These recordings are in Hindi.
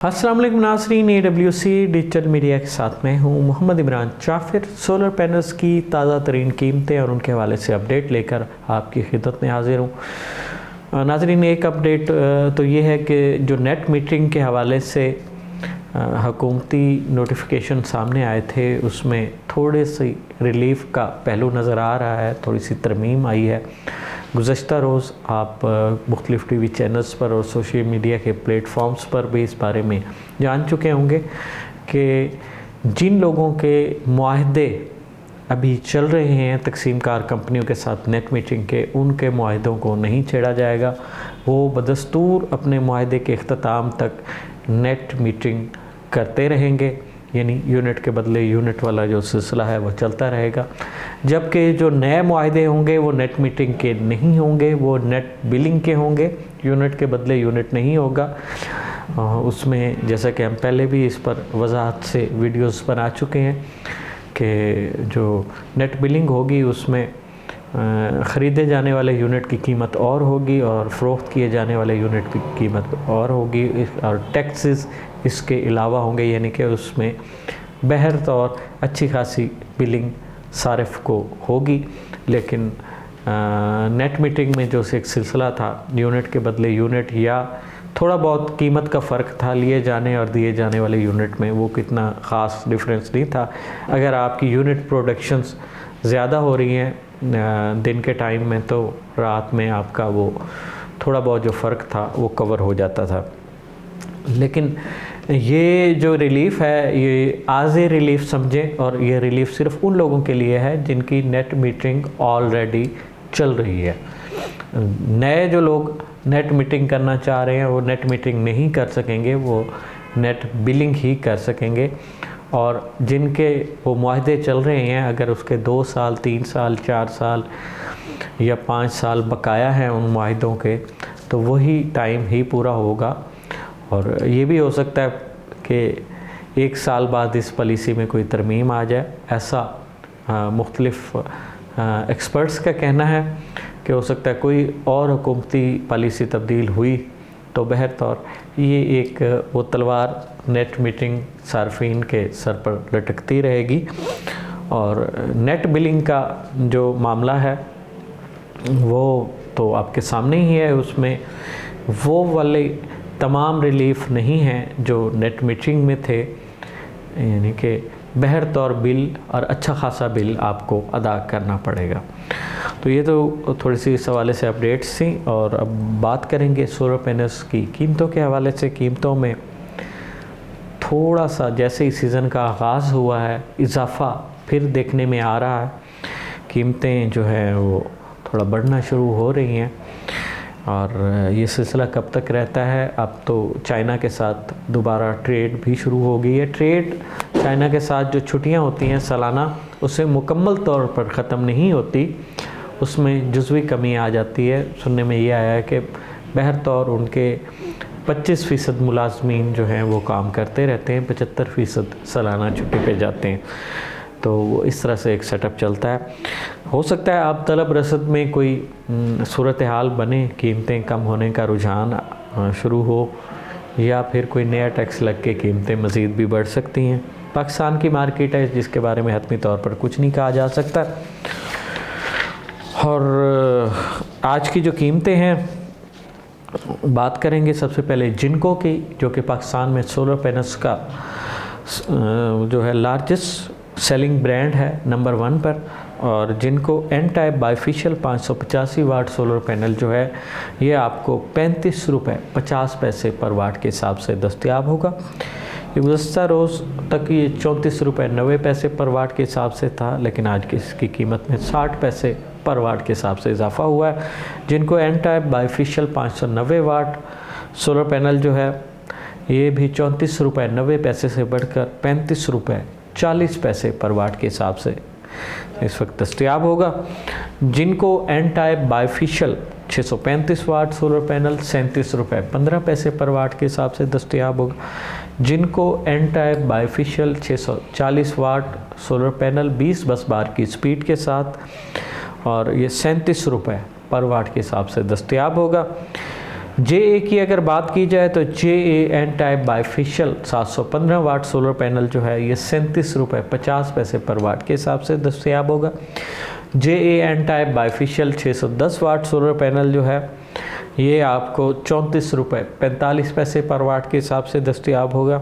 अस्सलाम वालेकुम नाज़रीन, AWC डिजिटल मीडिया के साथ मैं हूँ मोहम्मद इमरान जाफिर। सोलर पैनल्स की ताज़ा तरीन कीमतें और उनके हवाले से अपडेट लेकर आपकी खिदमत में हाजिर हूँ। नाज़रीन, एक अपडेट तो ये है कि जो नेट मीटरिंग के हवाले से हुकूमती नोटिफिकेशन सामने आए थे उसमें थोड़े सी रिलीफ़ का पहलू नज़र आ रहा है, थोड़ी सी तरमीम आई है। गुज़श्ता रोज़ आप मुख्तलिफ़ टीवी चैनल्स पर और सोशल मीडिया के प्लेटफॉर्म्स पर भी इस बारे में जान चुके होंगे कि जिन लोगों के मुआहदे अभी चल रहे हैं तकसीम कार कंपनियों के साथ नेट मीटरिंग के, उनके मुआहदों को नहीं छेड़ा जाएगा। वो बदस्तूर अपने मुआहदे के अख्ताम तक नेट मीटरिंग करते रहेंगे, यानी यूनिट के बदले यूनिट वाला जो सिलसिला है वो चलता रहेगा। जबकि जो नए मुआहदे होंगे वो नेट मीटरिंग के नहीं होंगे, वो नेट बिलिंग के होंगे, यूनिट के बदले यूनिट नहीं होगा। उसमें जैसा कि हम पहले भी इस पर वजाहत से वीडियोस बना चुके हैं कि जो नेट बिलिंग होगी उसमें ख़रीदे जाने वाले यूनिट की कीमत और होगी और फ़रोख्त किए जाने वाले यूनिट की कीमत और होगी और टैक्सेस इसके अलावा होंगे, यानी कि उसमें बहर तौर अच्छी खासी बिलिंग सारिफ को होगी। लेकिन नेट मीटरिंग में जो एक सिलसिला था यूनिट के बदले यूनिट या थोड़ा बहुत कीमत का फ़र्क था लिए जाने और दिए जाने वाले यूनिट में, वो कितना ख़ास डिफरेंस नहीं था। अगर आपकी यूनिट प्रोडक्शंस ज़्यादा हो रही हैं दिन के टाइम में तो रात में आपका वो थोड़ा बहुत जो फ़र्क था वो कवर हो जाता था। लेकिन ये जो रिलीफ़ है ये आज़े रिलीफ़ समझें, और ये रिलीफ़ सिर्फ उन लोगों के लिए है जिनकी नेट मीटरिंग ऑलरेडी चल रही है। नए जो लोग नेट मीटरिंग करना चाह रहे हैं वो नेट मीटरिंग नहीं कर सकेंगे, वो नेट बिलिंग ही कर सकेंगे। और जिनके वो मुआहदे चल रहे हैं अगर उसके 2 साल 3 साल 4 साल या 5 साल बकाया हैं उन मुआहदों के, तो वही टाइम ही पूरा होगा। और ये भी हो सकता है कि 1 साल बाद इस पॉलिसी में कोई तरमीम आ जाए, ऐसा मुख्तलिफ़ एक्सपर्ट्स का कहना है कि हो सकता है कोई और हुकूमती पॉलिसी तब्दील हुई तो बहर तौर ये एक वो तलवार नेट मीटरिंग सार्फिन के सर पर लटकती रहेगी। और नेट बिलिंग का जो मामला है वो तो आपके सामने ही है, उसमें वो वाले तमाम रिलीफ़ नहीं हैं जो नेट मीटरिंग में थे, यानी कि बहर तौर बिल और अच्छा खासा बिल आपको अदा करना पड़ेगा। तो ये तो थोड़ी सी इस हवाले से अपडेट्स थी। और अब बात करेंगे सोलर पैनल्स की कीमतों के हवाले से। कीमतों में थोड़ा सा जैसे ही सीज़न का आगाज़ हुआ है इजाफ़ा फिर देखने में आ रहा है, कीमतें जो है वो थोड़ा बढ़ना शुरू हो रही हैं। और ये सिलसिला कब तक रहता है, अब तो चाइना के साथ दोबारा ट्रेड भी शुरू हो गई है। ट्रेड चाइना के साथ जो छुट्टियां होती हैं सालाना, उससे मुकम्मल तौर पर ख़त्म नहीं होती, उसमें जुज़वी कमी आ जाती है। सुनने में ये आया है कि बहर तौर उनके 25% मुलाजमीन जो हैं वो काम करते रहते हैं, 75% सालाना छुट्टी पे जाते हैं। तो इस तरह से एक सेटअप चलता है। हो सकता है अब तलब रसद में कोई सूरत हाल बने, कीमतें कम होने का रुझान शुरू हो, या फिर कोई नया टैक्स लग के कीमतें मज़ीद भी बढ़ सकती हैं। पाकिस्तान की मार्केट है जिसके बारे में हतमी तौर पर कुछ नहीं कहा जा सकता। और आज की जो कीमतें हैं बात करेंगे सबसे पहले जिनको की, जो कि पाकिस्तान में सोलर पैनल्स का जो है लार्जेस्ट सेलिंग ब्रांड है नंबर 1 पर। और जिनको N type bifacial 585 watt solar panel जो है ये आपको 35 रुपये 50 पैसे पर वाट के हिसाब से दस्तयाब होगा। ये गुज़श्ता रोज़ तक ये 34 रुपये 90 पैसे पर वाट के हिसाब से था, लेकिन आज की इसकी कीमत में 60 पैसे पर वाट के हिसाब से इजाफ़ा हुआ है। जिनको N type bifacial 590 watt solar panel जो है ये भी 34 रुपये 90 पैसे से बढ़कर 35 रुपये 40 पैसे पर वाट के हिसाब से इस वक्त दस्तयाब होगा। जिनको N type bifacial 635 watt solar panel 37 रुपये 15 पैसे पर वाट के हिसाब से दस्तयाब होगा। जिनको N type bifacial 640 watt solar panel 20 bus बार की स्पीड के साथ और ये 37 रुपये पर वाट के हिसाब से दस्तयाब होगा। JA की अगर बात की जाए तो JA N type bifacial 715 watt solar panel जो है ये 37 रुपये 50 पैसे पर वाट के हिसाब से दस्तयाब होगा। JA N type bifacial 610 watt solar panel जो है ये आपको 34 रुपये 45 पैसे पर वाट के हिसाब से दस्तयाब होगा।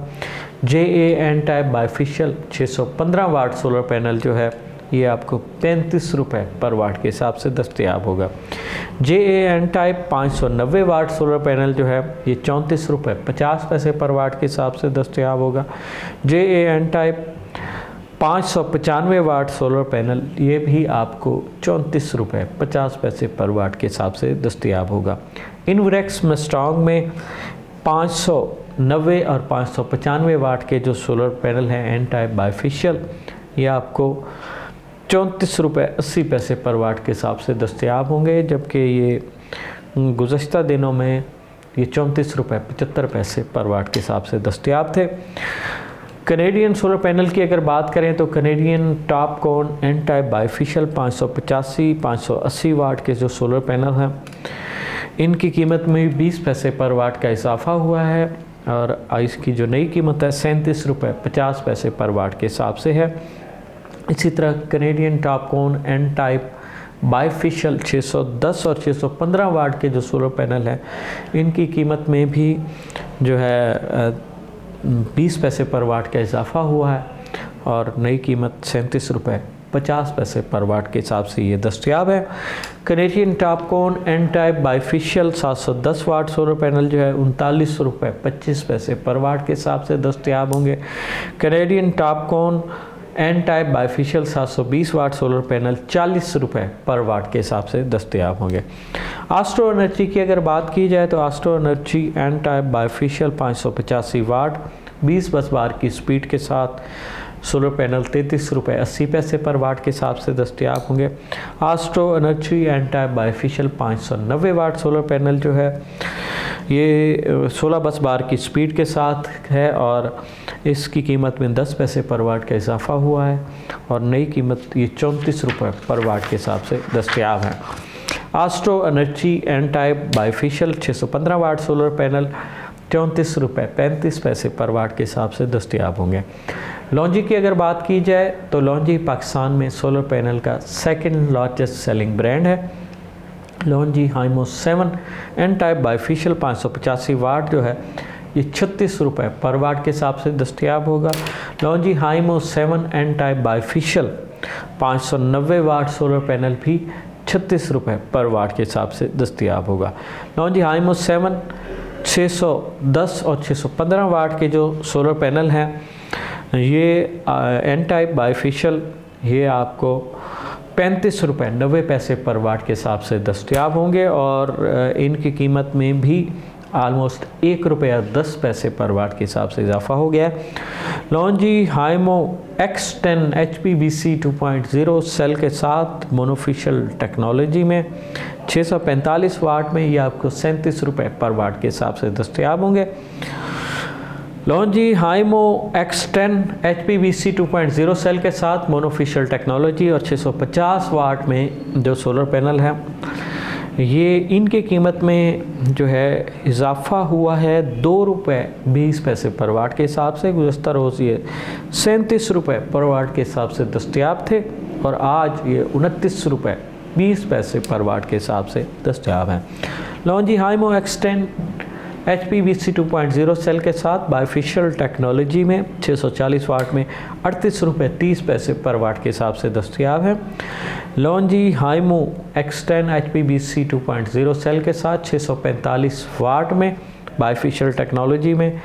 JA N type bifacial 615 watt solar panel जो है ये आपको 35 रुपये पर वाट के हिसाब से दस्तयाब होगा। JA N type 590 watt solar panel जो है ये 34 रुपये 50 पैसे पर वाट के हिसाब से दस्तयाब होगा। JA N type 595 watt solar panel ये भी आपको 34 रुपये 50 पैसे पर वाट के हिसाब से दस्तयाब होगा। इनवरेक्स मस्टॉन्ग में 590 और 595 वाट के जो सोलर पैनल हैं एन टाइप बाइफेशियल ये आपको 34 रुपये 80 पैसे पर वाट के हिसाब से दस्तयाब होंगे, जबकि ये गुज़श्ता दिनों में ये 34 रुपये 75 पैसे पर वाट के हिसाब से दस्तयाब थे। कनेडियन सोलर पैनल की अगर बात करें तो Canadian TOPCon N type bifacial 585-580 watt के जो सोलर पैनल हैं इनकी कीमत में 20 पैसे पर वाट का इजाफा हुआ है और इसकी जो नई कीमत है 37 रुपये 50 पैसे पर वाट के हिसाब से है। इसी तरह Canadian TOPCon N type bifacial 610 और 615 वाट के जो सोलर पैनल हैं इनकी कीमत में भी जो है 20 पैसे पर वाट का इजाफा हुआ है और नई कीमत 37 रुपये 50 पैसे पर वाट के हिसाब से ये दस्तयाब है। Canadian TOPCon N type bifacial 710 watt solar panel जो है 39 रुपये 25 पैसे पर वाट के हिसाब से दस्तयाब होंगे। Canadian TOPCon N type bifacial 720 watt solar panel 40 रुपये पर वाट के हिसाब से दस्तयाब होंगे। एस्ट्रो एनर्जी की अगर बात की जाए तो Astro Energy N type bifacial 585 watt 20 bus बार की स्पीड के साथ सोलर पैनल 33 रुपये 80 पैसे पर वाट के हिसाब से दस्तयाब होंगे। Astro Energy N type bifacial 590 watt solar panel जो है ये 16 बस बार की स्पीड के साथ है और इसकी कीमत में 10 पैसे पर वाट का इजाफा हुआ है और नई कीमत ये 34 रुपये पर वाट के हिसाब से दस्तयाब है। Astro Energy N type bifacial 615 watt solar panel 34 रुपये 35 पैसे पर वाट के हिसाब से दस्तयाब होंगे। लॉन्जी की अगर बात की जाए तो लॉन्जी पाकिस्तान में सोलर पैनल का सेकंड लार्जेस्ट सेलिंग ब्रांड है। लॉन्जी हाइमो 7 एन टाइप बाइफेशियल 585 वाट जो है ये 36 रुपये पर वाट के हिसाब से दस्तयाब होगा। Longi Himo 7 N type bifacial 590 watt solar panel भी 36 रुपये पर वाट के हिसाब से दस्तयाब होगा। लॉन्जी हाइमो 7 610 और 615 वाट के जो सोलर पैनल हैं ये एन टाइप बाइफेशियल ये आपको 35 रुपये 90 पैसे पर वाट के हिसाब से दस्तयाब होंगे और इनकी कीमत में भी आलमोस्ट 1 रुपया 10 पैसे पर वाट के हिसाब से इजाफा हो गया है। लॉन्जी हाइमो X10 HPBC 2.0 सेल के साथ मोनोफिशियल टेक्नोलॉजी में 645 वाट में ये आपको 37 रुपये पर वाट के हिसाब से दस्तयाब होंगे। लॉन्जी हाइमो X10 HPBC 2.0 सेल के साथ मोनोफिशियल टेक्नोलॉजी और 650 वाट में जो सोलर पैनल है ये इनके कीमत में जो है इजाफा हुआ है 2 रुपये 20 पैसे पर वाट के हिसाब से। गुज़श्ता रोज़ ये 37 रुपये पर वाट के हिसाब से दस्तयाब थे और आज ये 29 रुपये 20 पैसे पर वाट के हिसाब से दस्तयाब हैं। लॉन्जी हाइमो X10 HPBC 2.0 सेल के साथ बाइफेशियल टेक्नोलॉजी में 640 वाट में 38 रुपये 30 पैसे पर वाट के हिसाब से दस्तयाब है। लॉन्जी हाइमो X10 HPBC 2.0 सेल के साथ 645 वाट में बाइफेशियल टेक्नोलॉजी में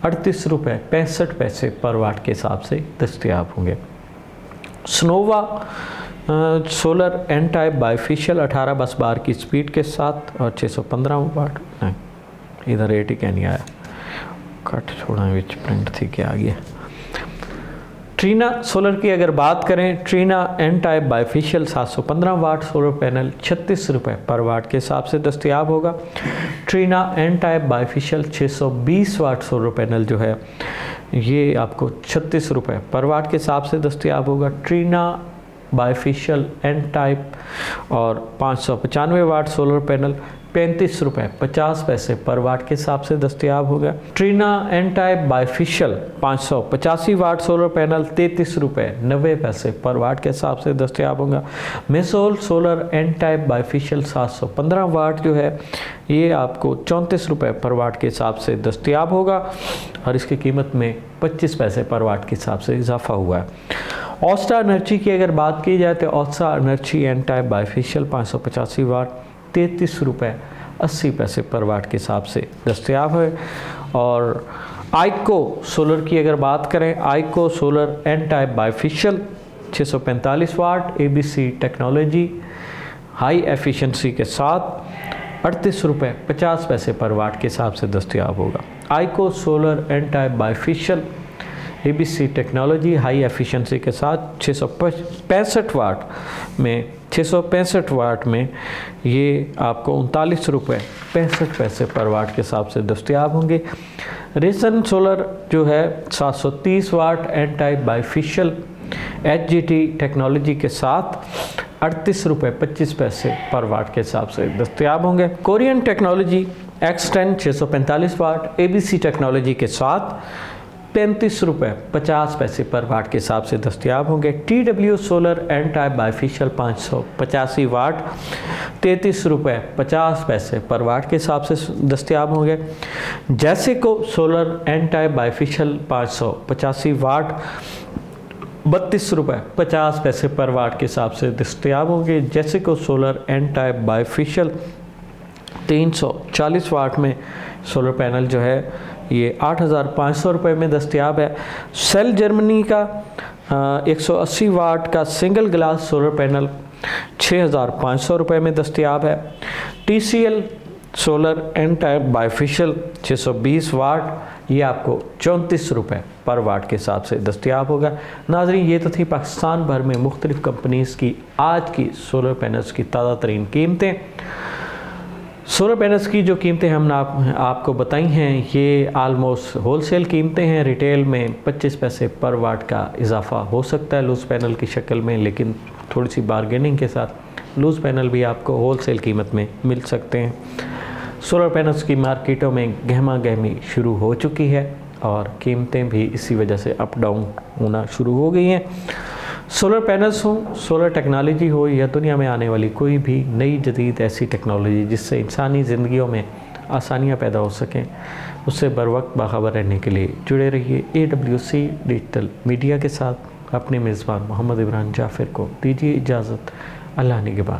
38 रुपये 65 पैसे पर वाट के हिसाब से दस्तयाब होंगे। स्नोवा सोलर एन टाइप बाइफेशियल 18 बस बार की स्पीड के साथ और 615 वाट नहीं इधर रेट ही क्या नहीं आया कट छोड़ा विच प्रिंट थी क्या आ गया। ट्रीना सोलर की अगर बात करें Trina N type bifacial 715 watt solar panel 36 रुपये पर वाट के हिसाब से दस्तयाब होगा। Trina N type bifacial 620 watt solar panel जो है ये आपको 36 रुपये पर वाट के हिसाब से दस्तयाब होगा। ट्रीना बाइफेशियल एन टाइप और 595 वाट सोलर पैनल ₹35.50 पर वाट के हिसाब से दस्तयाब होगा। Trina N type bifacial 585 watt solar panel ₹33.90 पर वाट के हिसाब से दस्तयाब होगा। मेसोल solar N type bifacial 715 watt जो है ये आपको ₹34 पर वाट के हिसाब से दस्तयाब होगा और इसकी कीमत में 25 पैसे पर वाट के हिसाब से इजाफा हुआ है। ऑस्टा एनर्जी की अगर बात की जाए तो ऑस्टा एनर्जी एन टाइप बाइफिशियल 585 वाट ₹33.80 पर वाट के हिसाब से दस्तयाब है। और आइको सोलर की अगर बात करें, आइको सोलर एन टाइप बाइफिशियल 645 वाट ABC टेक्नोलॉजी हाई एफिशिएंसी के साथ ₹38.50 पर वाट के हिसाब से दस्तयाब होगा। Aiko solar N type bifacial ABC technology high efficiency के साथ 665 वाट में ये आपको ₹39.65 पर वाट के हिसाब से दस्तयाब होंगे। रेसन सोलर जो है 730 watt N type bifacial HGT technology के साथ ₹38.25 पर वाट के हिसाब से दस्तयाब होंगे। कोरियन टेक्नोलॉजी X10 645 वाट ABC टेक्नोलॉजी के साथ ₹35.50 पर वाट के हिसाब से दस्तयाब होंगे। TW solar N type bifacial 585 watt ₹33.50 पर वाट के हिसाब से दस्तयाब होंगे। जैसिको solar N type bifacial 585 watt ₹32.50 पर वाट के हिसाब से दस्तयाब होंगे। जैसिको solar N type bifacial 340 watt में सोलर पैनल जो है ये ₹8,500 में दस्तयाब है। सेल जर्मनी का 180 वाट का सिंगल ग्लास सोलर पैनल ₹6,500 में दस्तयाब है। TCL solar N type bifacial 620 watt ये आपको ₹34 पर वाट के हिसाब से दस्तयाब होगा। नाज़रीन, ये तो थी पाकिस्तान भर में मुख्तलिफ़ कंपनीज़ की आज की सोलर पैनल्स की ताज़ा तरीन कीमतें। सोलर पैनल्स की जो कीमतें हमने आपको बताई हैं ये आलमोस्ट होलसेल कीमतें हैं। रिटेल में 25 पैसे पर वाट का इजाफा हो सकता है लूज़ पैनल की शक्ल में, लेकिन थोड़ी सी बारगेनिंग के साथ लूज़ पैनल भी आपको होलसेल कीमत में मिल सकते हैं। सोलर पैनल्स की मार्केटों में गहमा गहमी शुरू हो चुकी है और कीमतें भी इसी वजह से अप डाउन होना शुरू हो गई हैं। सोलर पैनल्स हो, सोलर टेक्नोलॉजी हो या दुनिया में आने वाली कोई भी नई जदीद ऐसी टेक्नोलॉजी जिससे इंसानी ज़िंदगियों में आसानियां पैदा हो सकें, उससे बर वक्त बाखबर रहने के लिए जुड़े रहिए AWC डिजिटल मीडिया के साथ। अपने मेज़बान मोहम्मद इमरान जाफ़िर को दीजिए इजाज़त। अल्लाह निगहबान।